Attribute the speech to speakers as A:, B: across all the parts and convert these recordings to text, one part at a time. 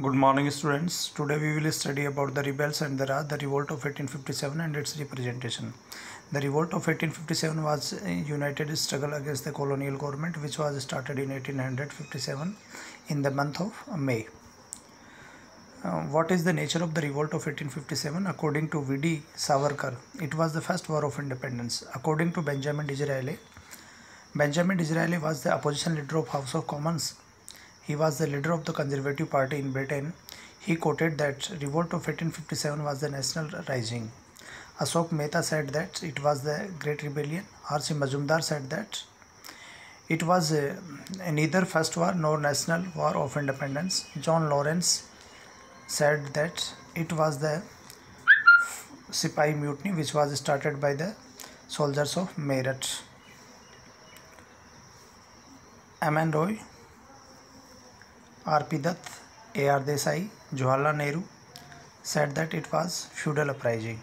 A: Good morning, students. Today we will study about the rebels and the revolt of 1857 and its representation. The revolt of 1857 was a united struggle against the colonial government which was started in 1857 in the month of May. What is the nature of the revolt of 1857? According to V.D. Savarkar, it was the first war of independence. According to Benjamin Disraeli was the opposition leader of House of Commons. He was the leader of the Conservative Party in Britain. He quoted that revolt of 1857 was the national rising. Ashok Mehta said that it was the Great Rebellion. R.C. Majumdar said that it was neither first war nor national war of independence. John Lawrence said that it was the Sipahi mutiny which was started by the soldiers of Meerut. M.N. Roy, R.P. Dutt, A.R. Desai, Jawaharlal Nehru said that it was feudal uprising.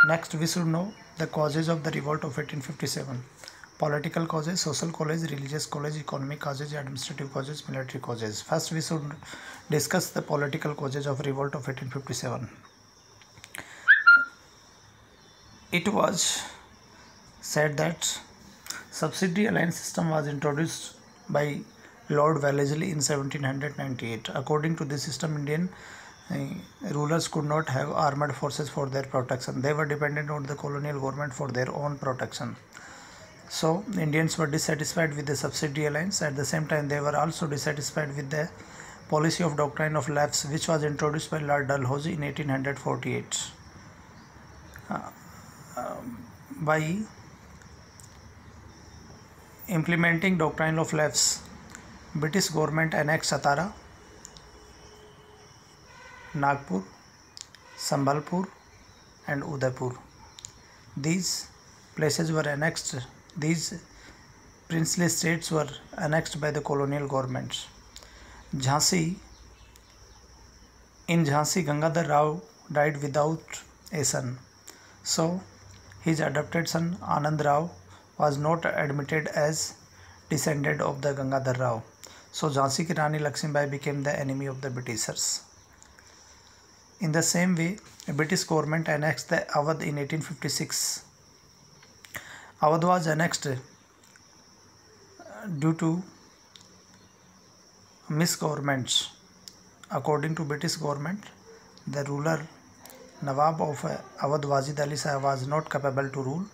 A: Next, we should know the causes of the revolt of 1857. Political causes, social causes, religious causes, economic causes, administrative causes, military causes. First, we should discuss the political causes of revolt of 1857. It was said that subsidiary alliance system was introduced by Lord Wellesley in 1798. According to this system, Indian rulers could not have armed forces for their protection. They were dependent on the colonial government for their own protection. So, Indians were dissatisfied with the subsidiary alliance. At the same time, they were also dissatisfied with the policy of doctrine of lapse, which was introduced by Lord Dalhousie in 1848. By implementing doctrine of lapse, British government annexed Satara, Nagpur, Sambalpur and Udaipur. These places were annexed. These princely states were annexed by the colonial government. Jhansi, Gangadhar Rao died without a son. So, his adopted son Anand Rao was not admitted as descendant of the Gangadhar Rao. So, Jhansi ki Rani Lakshmibai became the enemy of the Britishers. In the same way, the British government annexed the Awadh in 1856. Awadh was annexed due to misgovernments. According to British government, the ruler Nawab of Awadh Wajid Ali Shah was not capable to rule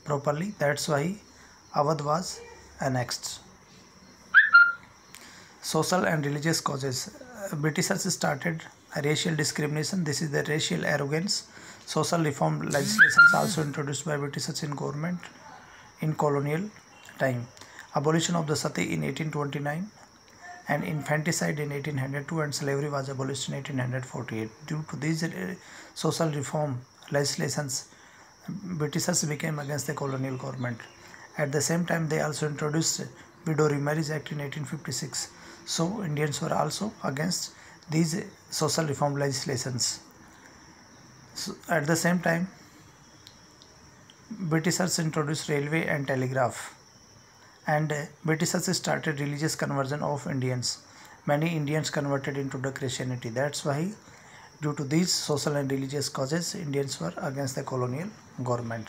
A: properly. That's why Awadh was annexed. Social and religious causes. Britishers started racial discrimination. This is the racial arrogance. Social reform legislation also introduced by Britishers in government in colonial time. Abolition of the sati in 1829 and infanticide in 1802 and slavery was abolished in 1848. Due to these social reform legislations, Britishers became against the colonial government. At the same time, they also introduced Widow Remarriage Act in 1856. So, Indians were also against these social reform legislations. So, at the same time, Britishers introduced railway and telegraph, and Britishers started religious conversion of Indians. Many Indians converted into the Christianity. That's why, due to these social and religious causes, Indians were against the colonial government.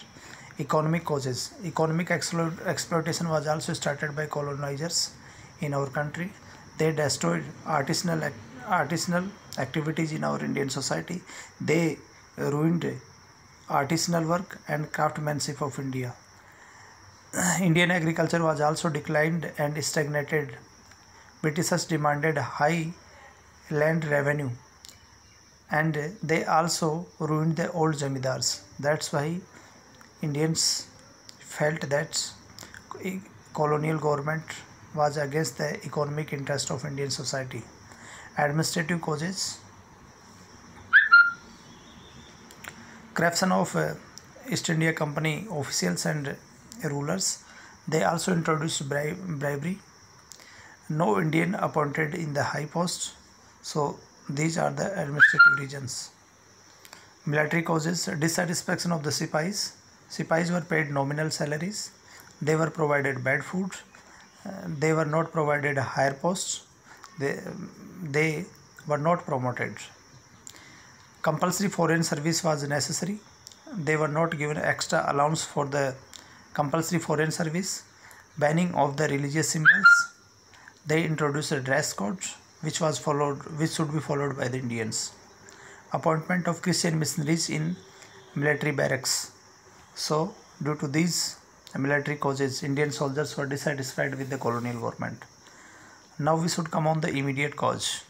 A: Economic causes. Economic exploitation was also started by colonizers in our country. They destroyed artisanal activities in our Indian society. They ruined artisanal work and craftsmanship of India. Indian agriculture was also declined and stagnated. Britishers demanded high land revenue and they also ruined the old zamindars. That's why Indians felt that colonial government was against the economic interest of Indian society. Administrative causes. Corruption of East India Company officials and rulers. They also introduced bribery. No Indian appointed in the high post. So these are the administrative reasons. Military causes. Dissatisfaction of the Sipahis. Sipahis were paid nominal salaries. They were provided bad food. They were not provided higher posts. they, they were not promoted. Compulsory foreign service was necessary. They were not given extra allowance for the compulsory foreign service. Banning of the religious symbols. They introduced a dress code which should be followed by the Indians. Appointment of Christian missionaries in military barracks. So, due to these military causes, Indian soldiers were dissatisfied with the colonial government. Now we should come on the immediate cause.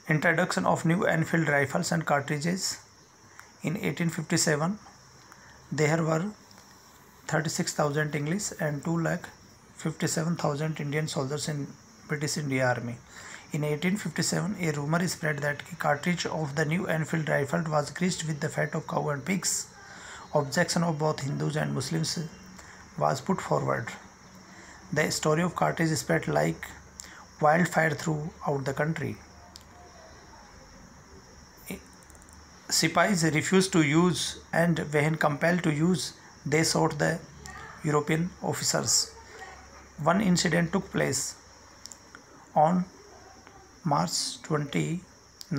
A: Introduction of new Enfield rifles and cartridges. In 1857, there were 36,000 English and 2,57,000 Indian soldiers in British India Army. In 1857, a rumor spread that a cartridge of the new Enfield rifle was greased with the fat of cow and pigs. Objection of both Hindus and Muslims was put forward. The story of cartridge spread like wildfire throughout the country. Sipais refused to use, and when compelled to use, they sought the European officers. One incident took place on March 29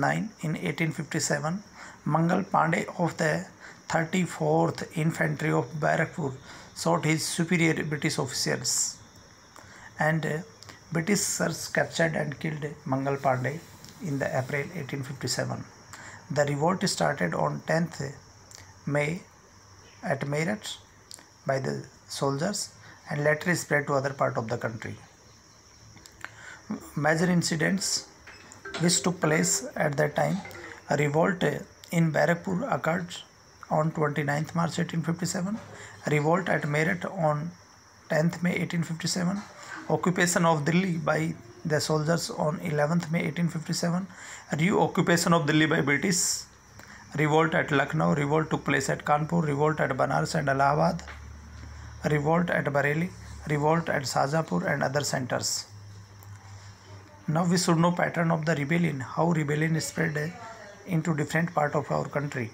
A: in 1857. Mangal Pandey of the 34th Infantry of Barakpur sought his superior British officers, and British sirs captured and killed Mangal Pandey in the April 1857. The revolt started on 10th May at Meerut by the soldiers and later spread to other part of the country. Major incidents which took place at that time: a revolt in Barakpur occurred on 29th March 1857, a revolt at Meerut on 10th May 1857, occupation of Delhi by the soldiers on 11th May 1857, reoccupation of Delhi by British, revolt at Lucknow, revolt took place at Kanpur, revolt at Banaras and Allahabad, revolt at Bareilly, revolt at Shahjahanpur and other centers. Now we should know pattern of the rebellion, how rebellion spread into different part of our country.